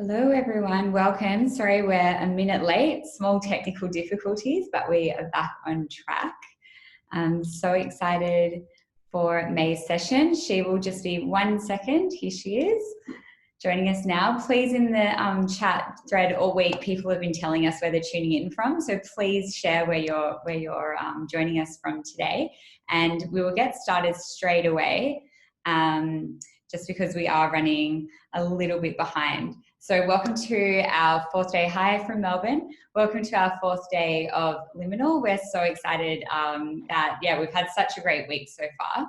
Hello everyone, welcome. Sorry we're a minute late, small technical difficulties, but we are back on track. I'm so excited for May's session. She will just be 1 second. Here she is, joining us now. Please, in the chat thread all week, people have been telling us where they're tuning in from, so please share where you're joining us from today, and we will get started straight away, just because we are running a little bit behind. So welcome to our fourth day. Hi from Melbourne. Welcome to our fourth day of Liminal. We're so excited that, we've had such a great week so far.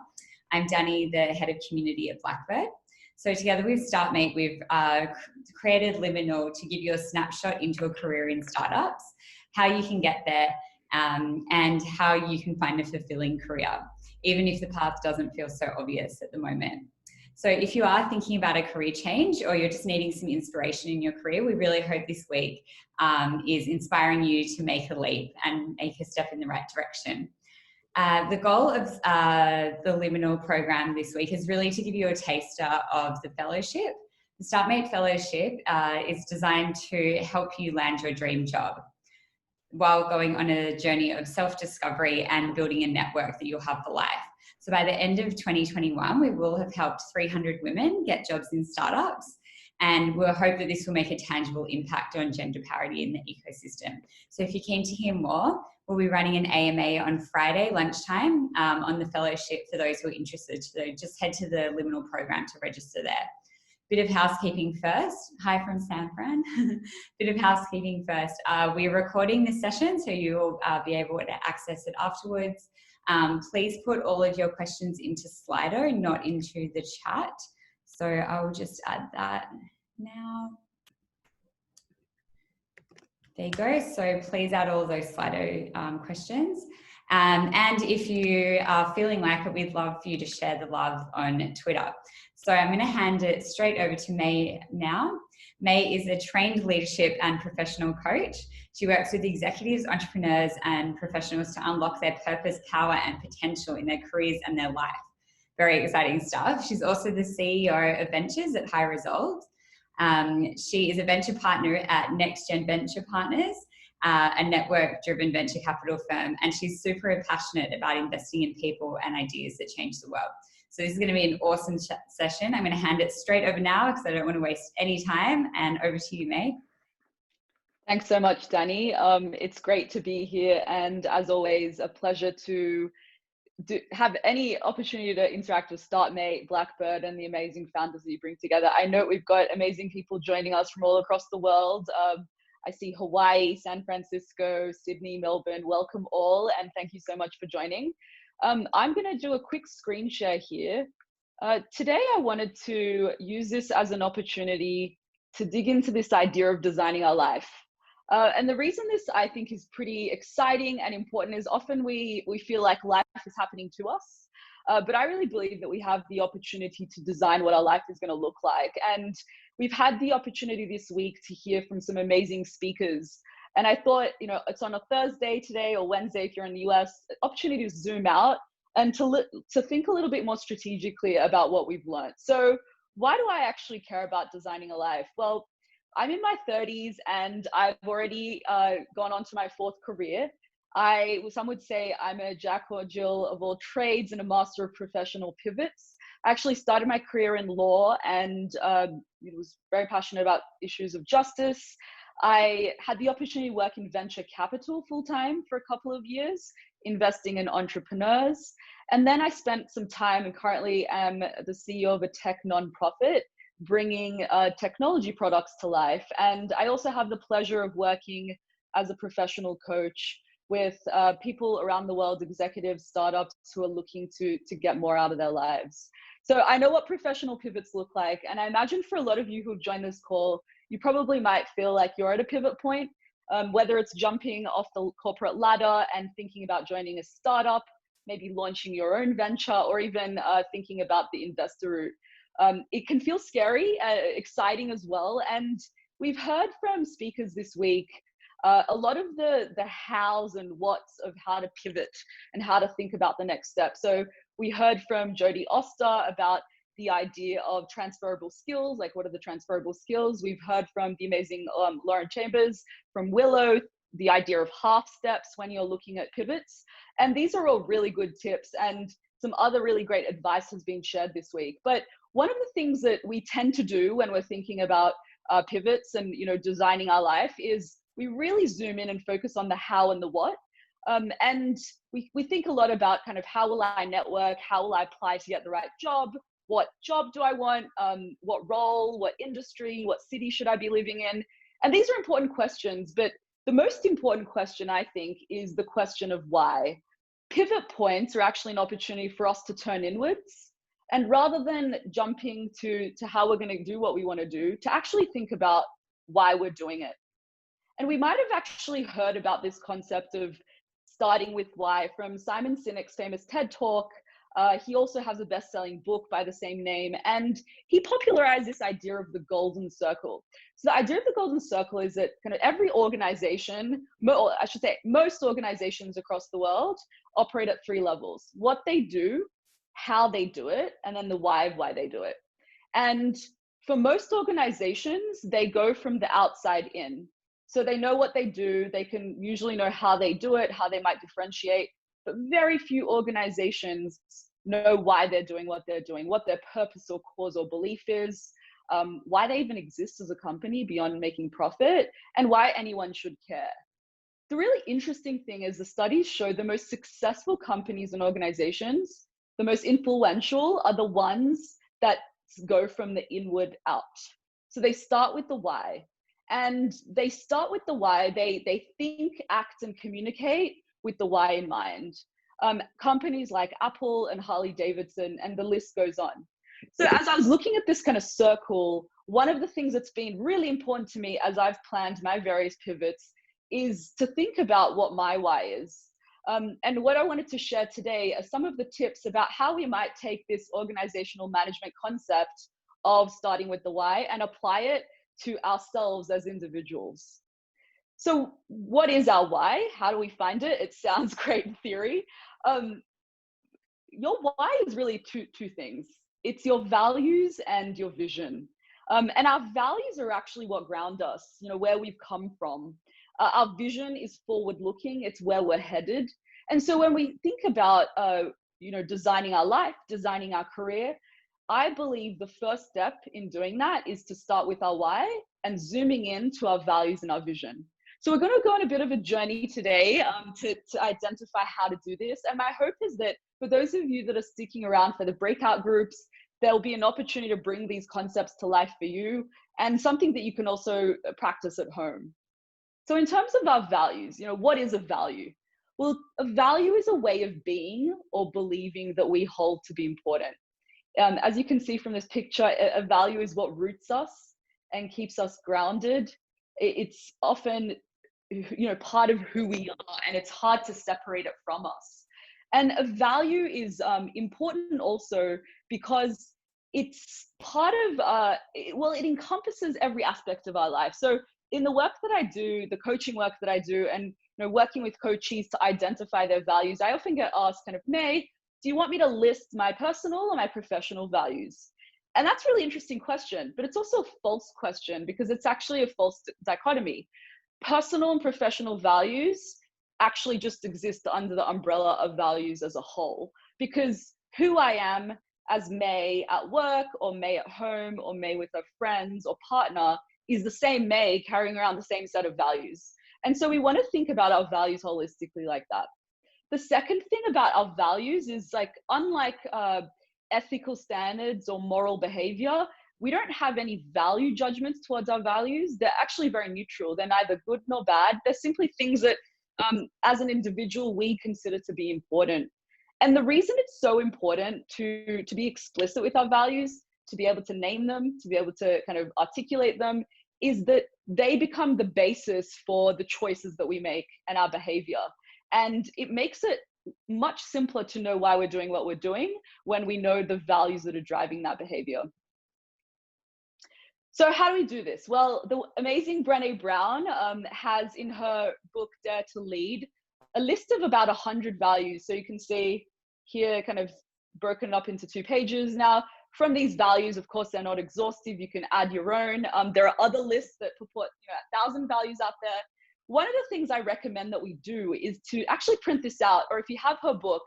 I'm Danny, the head of community at Blackbird. So together with StartMate, we've created Liminal to give you a snapshot into a career in startups, how you can get there, and how you can find a fulfilling career, even if the path doesn't feel so obvious at the moment. So if you are thinking about a career change or you're just needing some inspiration in your career, we really hope this week is inspiring you to make a leap and make a step in the right direction. The goal of the Liminal program this week is really to give you a taster of the fellowship. The StartMate Fellowship is designed to help you land your dream job while going on a journey of self-discovery and building a network that you'll have for life. So by the end of 2021, we will have helped 300 women get jobs in startups, and we'll hope that this will make a tangible impact on gender parity in the ecosystem. So if you're keen to hear more, we'll be running an AMA on Friday lunchtime on the fellowship for those who are interested. So just head to the Liminal program to register there. Bit of housekeeping first. Hi from San Fran. Bit of housekeeping first. We're recording this session, so you'll be able to access it afterwards. Please put all of your questions into Slido, not into the chat. So I'll just add that now. There you go. So please add all those Slido questions. And if you are feeling like it, we'd love for you to share the love on Twitter. So I'm going to hand it straight over to May now. May is a trained leadership and professional coach. She works with executives, entrepreneurs, and professionals to unlock their purpose, power, and potential in their careers and their life. Very exciting stuff. She's also the CEO of Ventures at High Resolve. She is a venture partner at Next Gen Venture Partners, a network-driven venture capital firm, and she's super passionate about investing in people and ideas that change the world. So this is going to be an awesome session. I'm going to hand it straight over now because I don't want to waste any time, and over to you, May. Thanks so much, Danny. It's great to be here, and as always, a pleasure to have any opportunity to interact with StartMate, Blackbird, and the amazing founders that you bring together. I know we've got amazing people joining us from all across the world. I see Hawaii, San Francisco, Sydney, Melbourne. Welcome all, and thank you so much for joining. I'm going to do a quick screen share here. Today, I wanted to use this as an opportunity to dig into this idea of designing our life. And the reason this, I think, is pretty exciting and important is often we feel like life is happening to us. But I really believe that we have the opportunity to design what our life is going to look like. And we've had the opportunity this week to hear from some amazing speakers. And I thought, it's on a Thursday today or Wednesday if you're in the US, opportunity to zoom out and to think a little bit more strategically about what we've learned. So why do I actually care about designing a life? Well, I'm in my 30s and I've already gone on to my fourth career. Some would say I'm a jack or Jill of all trades and a master of professional pivots. I actually started my career in law and was very passionate about issues of justice. I had the opportunity to work in venture capital full-time for a couple of years, investing in entrepreneurs. And then I spent some time and currently am the CEO of a tech nonprofit, bringing technology products to life. And I also have the pleasure of working as a professional coach with people around the world, executives, startups who are looking to get more out of their lives. So I know what professional pivots look like. And I imagine for a lot of you who've joined this call, you probably might feel like you're at a pivot point, whether it's jumping off the corporate ladder and thinking about joining a startup, maybe launching your own venture, or even thinking about the investor route. It can feel scary, exciting as well. And we've heard from speakers this week a lot of the hows and whats of how to pivot and how to think about the next step. So we heard from Jodie Oster about the idea of transferable skills, like what are the transferable skills? We've heard from the amazing Lauren Chambers, from Willow, the idea of half steps when you're looking at pivots. And these are all really good tips, and some other really great advice has been shared this week. But one of the things that we tend to do when we're thinking about pivots and designing our life is we really zoom in and focus on the how and the what. And we think a lot about kind of how will I network, how will I apply to get the right job, what job do I want, what role, what industry, what city should I be living in? And these are important questions, but the most important question, I think, is the question of why. Pivot points are actually an opportunity for us to turn inwards, and rather than jumping to how we're going to do what we want to do, to actually think about why we're doing it. And we might have actually heard about this concept of starting with why from Simon Sinek's famous TED Talk. He also has a best-selling book by the same name, and he popularized this idea of the golden circle. So the idea of the golden circle is that kind of every organization, or I should say most organizations across the world, operate at 3 levels: what they do, how they do it, and then the why of why they do it. And for most organizations, they go from the outside in. So they know what they do, they can usually know how they do it, how they might differentiate, but very few organizations know why they're doing what they're doing, what their purpose or cause or belief is, why they even exist as a company beyond making profit, and why anyone should care. The really interesting thing is the studies show the most successful companies and organizations, the most influential, are the ones that go from the inward out. So they start with the why. And they start with the why. They think, act, and communicate with the why in mind. Companies like Apple and Harley Davidson, and the list goes on. So as I was looking at this kind of circle, one of the things that's been really important to me as I've planned my various pivots is to think about what my why is. And what I wanted to share today are some of the tips about how we might take this organizational management concept of starting with the why and apply it to ourselves as individuals. So what is our why? How do we find it? It sounds great in theory. Your why is really two things. It's your values and your vision. And our values are actually what ground us, where we've come from. Our vision is forward looking. It's where we're headed. And so when we think about, designing our life, designing our career, I believe the first step in doing that is to start with our why and zooming in to our values and our vision. So we're going to go on a bit of a journey today to identify how to do this. And my hope is that for those of you that are sticking around for the breakout groups, there'll be an opportunity to bring these concepts to life for you, and something that you can also practice at home. So in terms of our values, what is a value? Well, a value is a way of being or believing that we hold to be important. As you can see from this picture, a value is what roots us and keeps us grounded. It's often, part of who we are, and it's hard to separate it from us. And a value is important also because it's part of, it encompasses every aspect of our life. So in the work that I do, the coaching work that I do, and working with coaches to identify their values, I often get asked kind of, May, do you want me to list my personal or my professional values? And that's a really interesting question, but it's also a false question because it's actually a false dichotomy. Personal and professional values actually just exist under the umbrella of values as a whole, because who I am as May at work or May at home or May with her friends or partner is the same May carrying around the same set of values. And so we want to think about our values holistically like that. The second thing about our values is, like, unlike ethical standards or moral behavior, we don't have any value judgments towards our values. They're actually very neutral. They're neither good nor bad. They're simply things that, as an individual, we consider to be important. And the reason it's so important to be explicit with our values, to be able to name them, to be able to kind of articulate them, is that they become the basis for the choices that we make and our behavior. And it makes it much simpler to know why we're doing what we're doing when we know the values that are driving that behavior. So how do we do this? Well, the amazing Brené Brown has in her book, Dare to Lead, a list of about 100 values. So you can see here kind of broken up into 2 pages. Now, from these values, of course, they're not exhaustive. You can add your own. There are other lists that purport 1,000 values out there. One of the things I recommend that we do is to actually print this out, or if you have her book,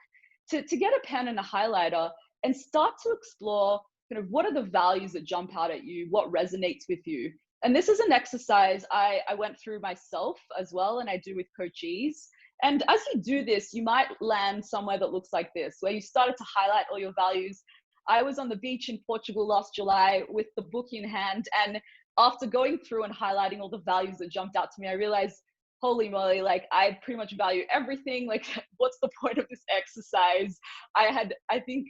to get a pen and a highlighter and start to explore kind of what are the values that jump out at you, what resonates with you. And this is an exercise I went through myself as well, and I do with coachees. And as you do this, you might land somewhere that looks like this, where you started to highlight all your values. I was on the beach in Portugal last July with the book in hand. And after going through and highlighting all the values that jumped out to me, I realized, holy moly, like I pretty much value everything. Like, what's the point of this exercise? I think,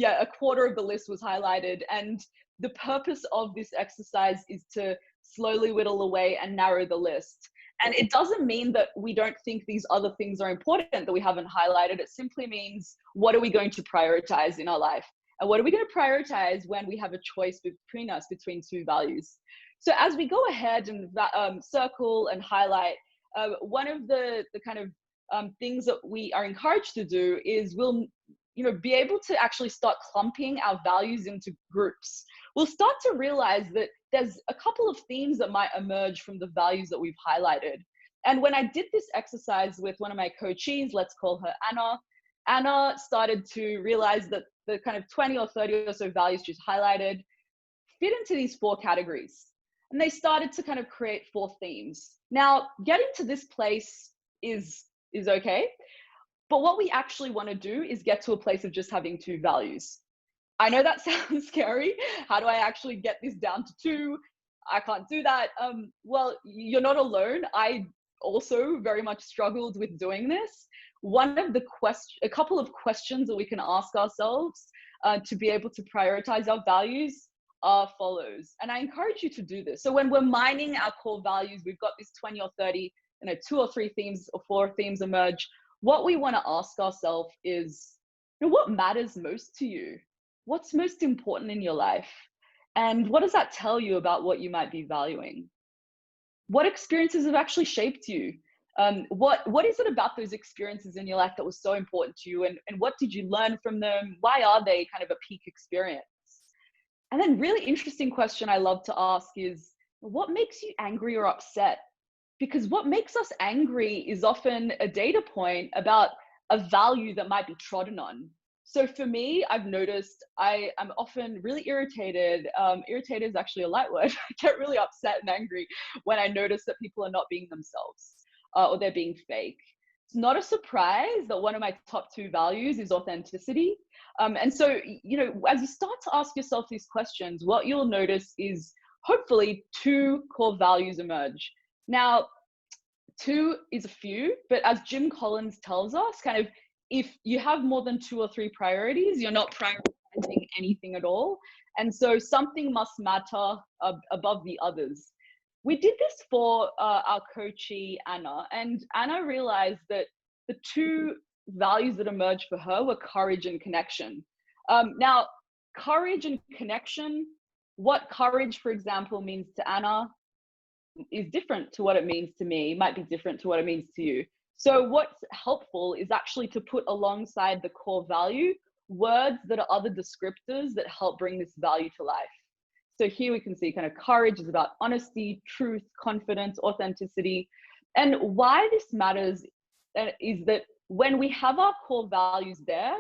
a quarter of the list was highlighted. And the purpose of this exercise is to slowly whittle away and narrow the list. And it doesn't mean that we don't think these other things are important that we haven't highlighted. It simply means, what are we going to prioritize in our life? And what are we going to prioritize when we have a choice between two values? So as we go ahead and circle and highlight, one of the kind of things that we are encouraged to do is we'll be able to actually start clumping our values into groups. We'll start to realize that there's a couple of themes that might emerge from the values that we've highlighted. And when I did this exercise with one of my coachees, let's call her Anna started to realize that the kind of 20 or 30 or so values she's highlighted fit into these 4 categories. And they started to kind of create 4 themes. Now, getting to this place is okay. But what we actually want to do is get to a place of just having 2 values. I know that sounds scary. How do I actually get this down to 2? I can't do that. Well, you're not alone. I also very much struggled with doing this. A couple of questions that we can ask ourselves to be able to prioritize our values are follows. And I encourage you to do this. So when we're mining our core values, we've got this 20 or 30, 2 or 3 themes or 4 themes emerge. What we want to ask ourselves is, what matters most to you? What's most important in your life? And what does that tell you about what you might be valuing? What experiences have actually shaped you? What is it about those experiences in your life that was so important to you? And what did you learn from them? Why are they kind of a peak experience? And then really interesting question I love to ask is, what makes you angry or upset? Because what makes us angry is often a data point about a value that might be trodden on. So for me, I've noticed I'm often really irritated. Irritated is actually a light word. I get really upset and angry when I notice that people are not being themselves or they're being fake. It's not a surprise that one of my top 2 values is authenticity. And so, as you start to ask yourself these questions, what you'll notice is hopefully 2 core values emerge. Now, 2 is a few, but as Jim Collins tells us, kind of, if you have more than 2 or 3 priorities, you're not prioritizing anything at all. And so something must matter above the others. We did this for our coachee, Anna, and Anna realized that the 2 values that emerged for her were courage and connection. Now, courage and connection, what courage, for example, means to Anna is different to what it means to me, might be different to what it means to you. So what's helpful is actually to put alongside the core value words that are other descriptors that help bring this value to life. So here we can see kind of courage is about honesty, truth, confidence, authenticity. And why this matters is that when we have our core values there,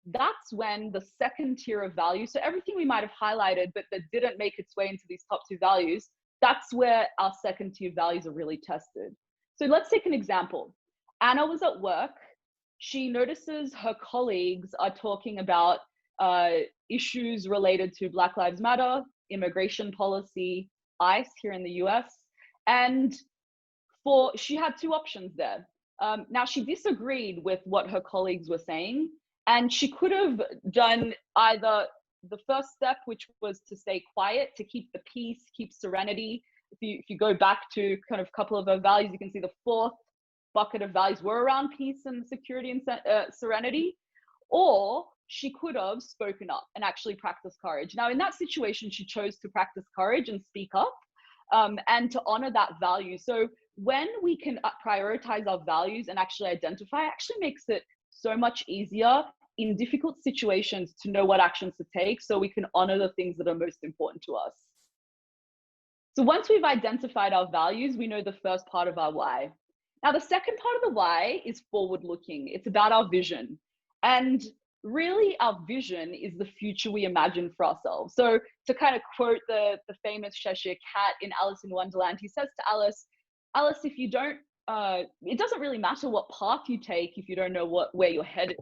that's when the second tier of values, so everything we might have highlighted but that didn't make its way into these top 2 values, that's where our second tier values are really tested. So let's take an example. Anna was at work. She notices her colleagues are talking about issues related to Black Lives Matter, immigration policy, ICE here in the US. And she had 2 options there. Now, she disagreed with what her colleagues were saying, and she could have done either the first step, which was to stay quiet, to keep the peace, keep serenity. If you go back to kind of a couple of her values, you can see the 4th bucket of values were around peace and security and serenity. Or she could have spoken up and actually practiced courage. Now, in that situation, she chose to practice courage and speak up and to honor that value. So when we can prioritize our values and actually identify, it actually makes it so much easier in difficult situations to know what actions to take so we can honor the things that are most important to us. So once we've identified our values, we know the first part of our why. Now, the second part of the why is forward looking. It's about our vision. And really, our vision is the future we imagine for ourselves. So to kind of quote the famous Cheshire Cat in Alice in Wonderland, he says to Alice, Alice, if you don't, it doesn't really matter what path you take if you don't know where you're headed.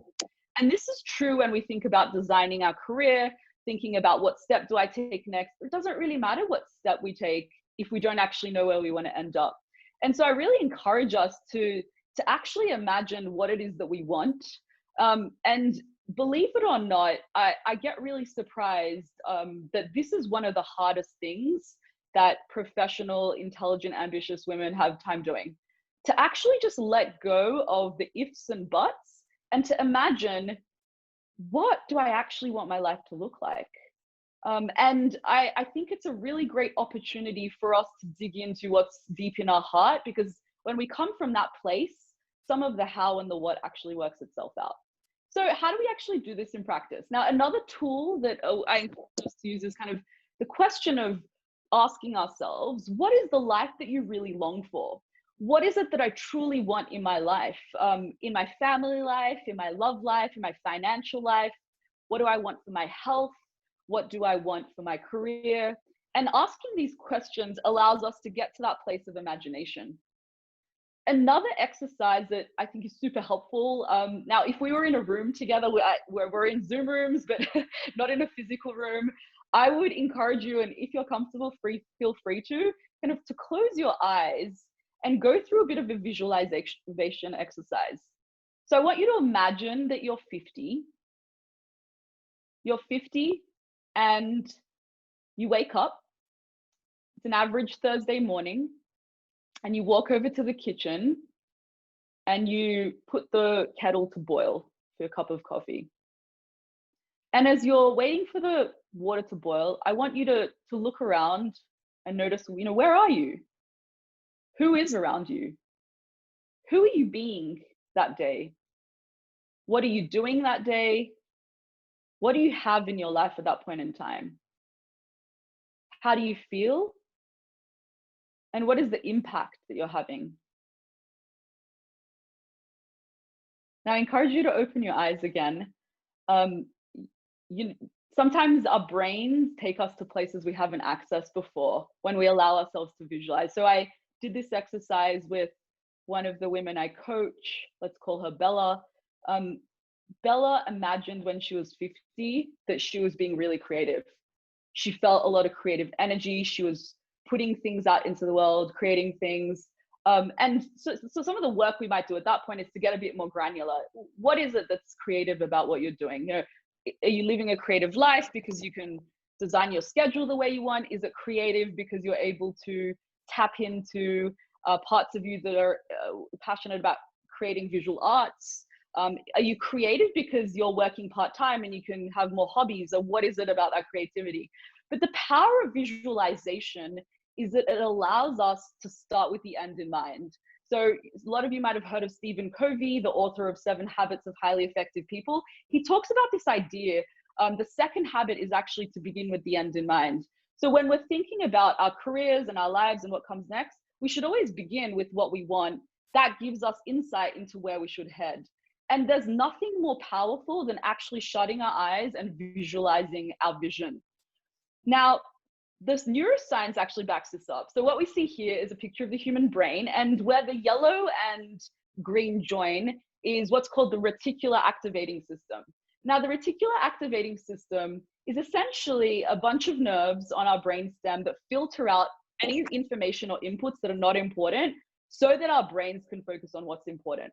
And this is true when we think about designing our career, thinking about what step do I take next. It doesn't really matter what step we take if we don't actually know where we want to end up. And so I really encourage us to actually imagine what it is that we want. And believe it or not, I get really surprised that this is one of the hardest things that professional, intelligent, ambitious women have time doing. To actually just let go of the ifs and buts and to imagine, what do I actually want my life to look like? And I think it's a really great opportunity for us to dig into what's deep in our heart, because when we come from that place, some of the how and the what actually works itself out. So how do we actually do this in practice? Now, another tool that I encourage us to use is kind of the question of asking ourselves, what is the life that you really long for? What is it that I truly want in my life, in my family life, in my love life, in my financial life? What do I want for my health? What do I want for my career? And asking these questions allows us to get to that place of imagination. Another exercise that I think is super helpful. Now, if we were in a room together, we're in Zoom rooms, but not in a physical room, I would encourage you, and if you're comfortable, feel free to kind of to close your eyes and go through a bit of a visualization exercise. So I want you to imagine that you're 50. You're 50 and you wake up. It's an average Thursday morning. And you walk over to the kitchen and you put the kettle to boil for a cup of coffee. And as you're waiting for the water to boil, I want you to look around and notice, where are you? Who is around you? Who are you being that day? What are you doing that day? What do you have in your life at that point in time? How do you feel? And what is the impact that you're having? Now, I encourage you to open your eyes again. Sometimes our brains take us to places we haven't accessed before when we allow ourselves to visualize. So I did this exercise with one of the women I coach. Let's call her Bella. Bella imagined when she was 50 that she was being really creative. She felt a lot of creative energy. She was putting things out into the world, creating things. And so some of the work we might do at that point is to get a bit more granular. What is it that's creative about what you're doing? Are you living a creative life because you can design your schedule the way you want? Is it creative because you're able to tap into parts of you that are passionate about creating visual arts? Are you creative because you're working part-time and you can have more hobbies? Or what is it about that creativity? But the power of visualization is that it allows us to start with the end in mind. So a lot of you might have heard of Stephen Covey, the author of 7 Habits of Highly Effective People. He talks about this idea. The second habit is actually to begin with the end in mind. So when we're thinking about our careers and our lives and what comes next, we should always begin with what we want. That gives us insight into where we should head. And there's nothing more powerful than actually shutting our eyes and visualizing our vision. Now, this neuroscience actually backs this up. So what we see here is a picture of the human brain, and where the yellow and green join is what's called the reticular activating system. Now, the reticular activating system is essentially a bunch of nerves on our brainstem that filter out any information or inputs that are not important so that our brains can focus on what's important.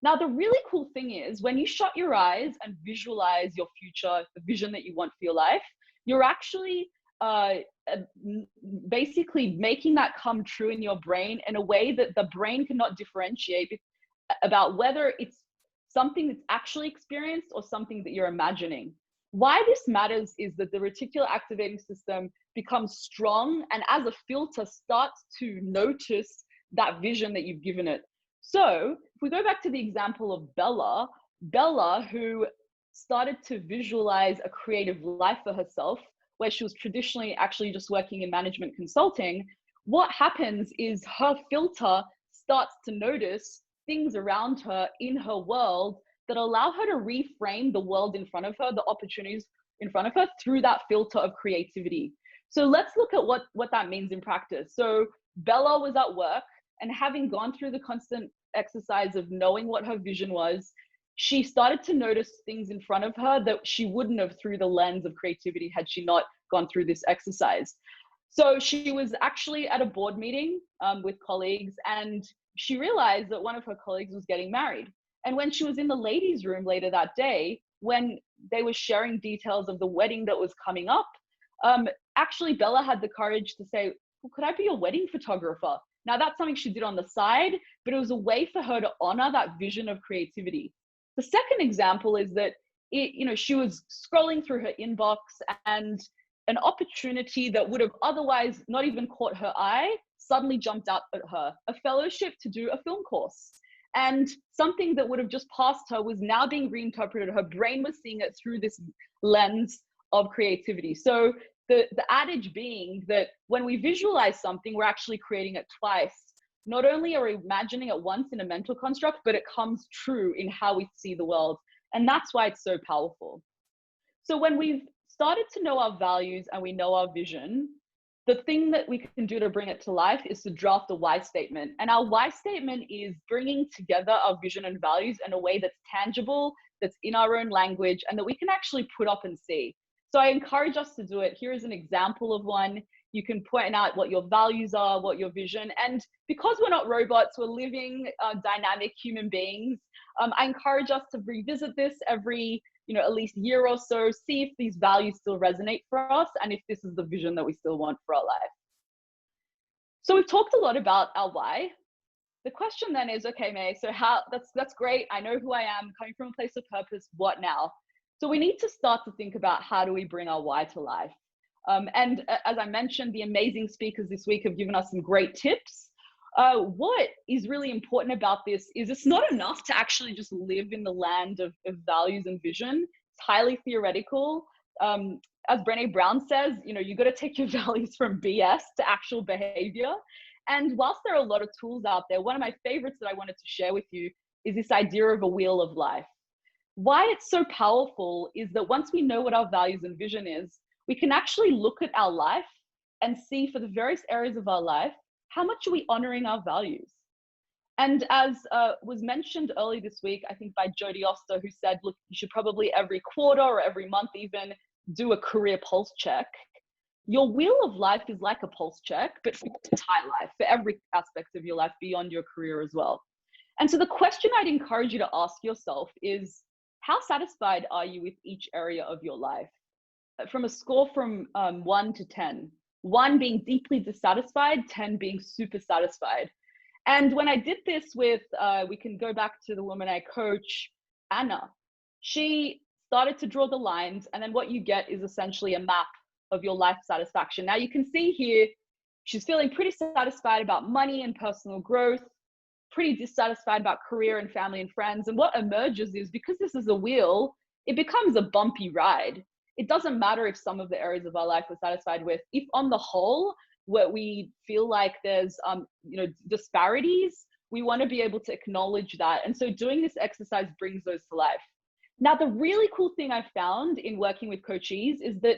Now, the really cool thing is when you shut your eyes and visualize your future, the vision that you want for your life, you're actually basically making that come true in your brain in a way that the brain cannot differentiate about whether it's something that's actually experienced or something that you're imagining. Why this matters is that the reticular activating system becomes strong and as a filter starts to notice that vision that you've given it. So if we go back to the example of Bella, who started to visualize a creative life for herself, where she was traditionally actually just working in management consulting, what happens is her filter starts to notice things around her in her world that allow her to reframe the world in front of her, the opportunities in front of her, through that filter of creativity. So let's look at what that means in practice. So Bella was at work, and having gone through the constant exercise of knowing what her vision was, she started to notice things in front of her that she wouldn't have through the lens of creativity had she not gone through this exercise. So she was actually at a board meeting with colleagues, and she realized that one of her colleagues was getting married. And when she was in the ladies' room later that day, when they were sharing details of the wedding that was coming up, actually Bella had the courage to say, well, could I be your wedding photographer? Now that's something she did on the side, but it was a way for her to honor that vision of creativity. The second example is that she was scrolling through her inbox, and an opportunity that would have otherwise not even caught her eye suddenly jumped out at her, a fellowship to do a film course. And something that would have just passed her was now being reinterpreted. Her brain was seeing it through this lens of creativity. So the adage being that when we visualize something, we're actually creating it twice. Not only are we imagining it once in a mental construct, but it comes true in how we see the world. And that's why it's so powerful. So when we've started to know our values and we know our vision, the thing that we can do to bring it to life is to draft a why statement. And our why statement is bringing together our vision and values in a way that's tangible, that's in our own language, and that we can actually put up and see. So I encourage us to do it. Here is an example of one. You can point out what your values are, what your vision, and because we're not robots, we're living, dynamic human beings. I encourage us to revisit this every, at least year or so, see if these values still resonate for us and if this is the vision that we still want for our life. So we've talked a lot about our why. The question then is, okay, May, so that's great. I know who I am, coming from a place of purpose. What now? So we need to start to think about how do we bring our why to life. And as I mentioned, the amazing speakers this week have given us some great tips. What is really important about this is it's not enough to actually just live in the land of values and vision. It's highly theoretical. As Brené Brown says, you got to take your values from BS to actual behavior. And whilst there are a lot of tools out there, one of my favorites that I wanted to share with you is this idea of a wheel of life. Why it's so powerful is that once we know what our values and vision is, we can actually look at our life and see for the various areas of our life, how much are we honoring our values? And as was mentioned early this week, I think by Jodie Oster, who said, look, you should probably every quarter or every month even do a career pulse check. Your wheel of life is like a pulse check, but for your entire life, for every aspect of your life beyond your career as well. And so the question I'd encourage you to ask yourself is, how satisfied are you with each area of your life? From a score from 1 to 10, 1 being deeply dissatisfied, 10 being super satisfied. And when I did this with, we can go back to the woman I coach, Anna. She started to draw the lines, and then what you get is essentially a map of your life satisfaction. Now you can see here, she's feeling pretty satisfied about money and personal growth, pretty dissatisfied about career and family and friends. And what emerges is, because this is a wheel, it becomes a bumpy ride. It doesn't matter if some of the areas of our life we're satisfied with. If on the whole, where we feel like there's disparities, we want to be able to acknowledge that. And so doing this exercise brings those to life. Now, the really cool thing I found in working with coachees is that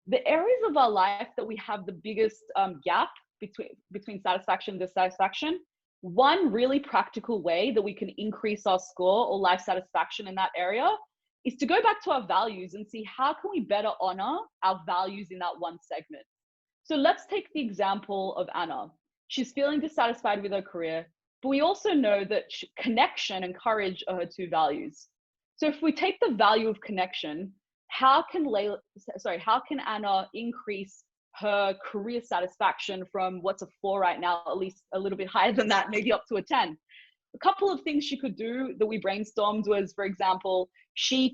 the areas of our life that we have the biggest gap between satisfaction and dissatisfaction, one really practical way that we can increase our score or life satisfaction in that area is to go back to our values and see how can we better honor our values in that one segment. So let's take the example of Anna. She's feeling dissatisfied with her career, but we also know that connection and courage are her two values. So if we take the value of connection, how can Anna increase her career satisfaction from what's a 4 right now, at least a little bit higher than that, maybe up to a 10? A couple of things she could do that we brainstormed was, for example, she's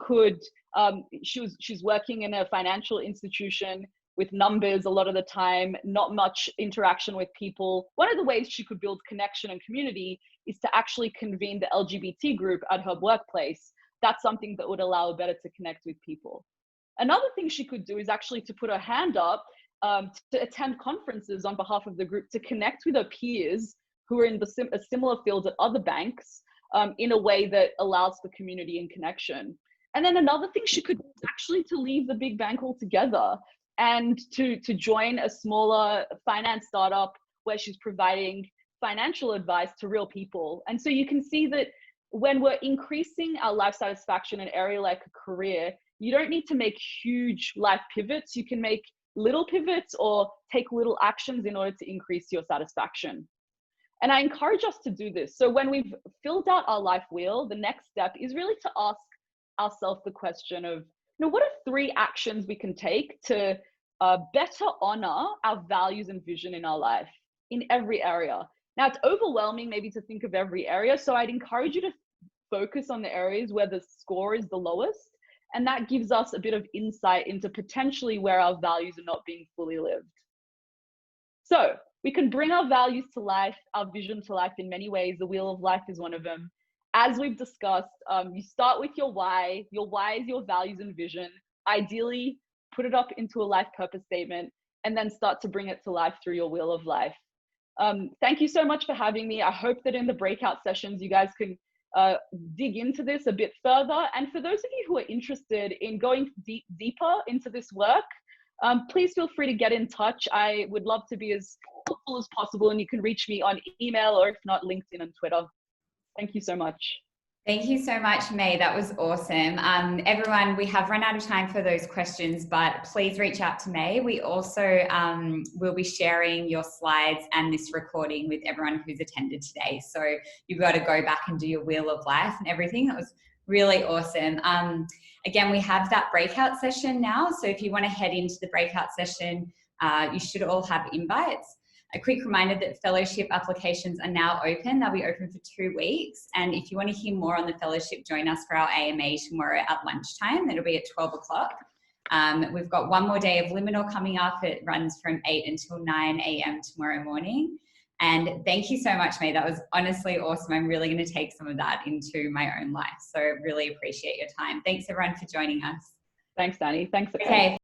working in a financial institution with numbers a lot of the time, not much interaction with people. One of the ways she could build connection and community is to actually convene the LGBT group at her workplace. that's something that would allow her better to connect with people. Another thing she could do is actually to put her hand up to attend conferences on behalf of the group, to connect with her peers who are in a similar field at other banks in a way that allows for community and connection. And then another thing she could do is actually to leave the big bank altogether and to join a smaller finance startup where she's providing financial advice to real people. And so you can see that when we're increasing our life satisfaction in an area like a career, you don't need to make huge life pivots. You can make little pivots or take little actions in order to increase your satisfaction. And I encourage us to do this. So when we've filled out our life wheel, the next step is really to ask ourselves the question of, what are 3 actions we can take to better honor our values and vision in our life in every area? Now, it's overwhelming maybe to think of every area. So I'd encourage you to focus on the areas where the score is the lowest. And that gives us a bit of insight into potentially where our values are not being fully lived. So we can bring our values to life, our vision to life in many ways. The wheel of life is one of them. As we've discussed, you start with your why. Your why is your values and vision. Ideally, put it up into a life purpose statement and then start to bring it to life through your wheel of life. Thank you so much for having me. I hope that in the breakout sessions, you guys can dig into this a bit further. And for those of you who are interested in going deeper into this work, please feel free to get in touch. I would love to be as helpful as possible, and you can reach me on email or if not, LinkedIn and Twitter. Thank you so much. Thank you so much, May. That was awesome. Everyone, we have run out of time for those questions, but please reach out to May. We also will be sharing your slides and this recording with everyone who's attended today. So you've got to go back and do your wheel of life and everything. That was really awesome. Again, we have that breakout session now. So if you want to head into the breakout session, you should all have invites. A quick reminder that fellowship applications are now open. They'll be open for 2 weeks. And if you want to hear more on the fellowship, join us for our AMA tomorrow at lunchtime. It'll be at 12 o'clock. We've got one more day of Liminal coming up. It runs from 8 until 9 a.m. tomorrow morning. And thank you so much, May. That was honestly awesome. I'm really going to take some of that into my own life. So really appreciate your time. Thanks everyone for joining us. Thanks, Dani. Thanks. Okay.